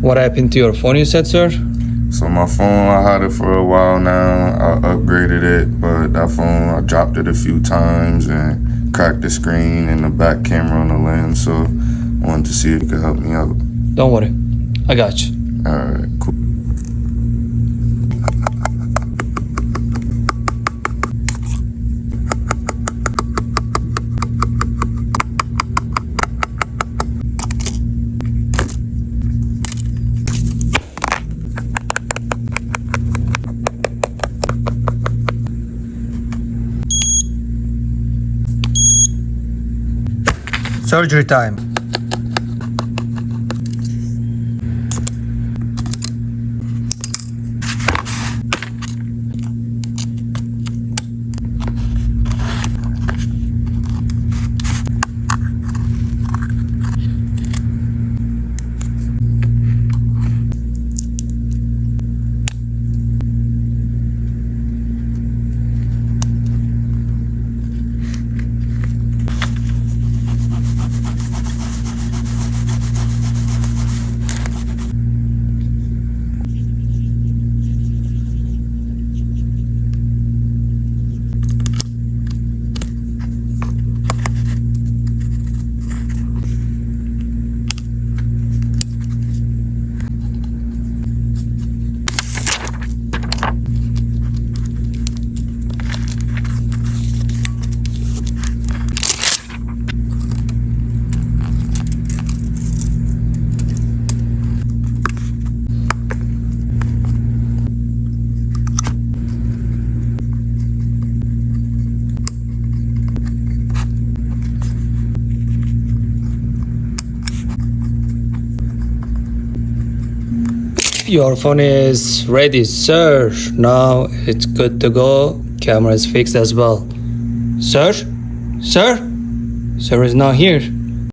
What happened to your phone, you said, sir? So my phone, I had it for a while now. I upgraded it, but that phone, I dropped it a few times and cracked the screen and the back camera on the lens. So I wanted to see if you could help me out. Don't worry. I got you. All right, cool. Surgery time. Your phone is ready, sir. Now it's good to go. Camera is fixed as well. Sir? Sir? Sir is not here.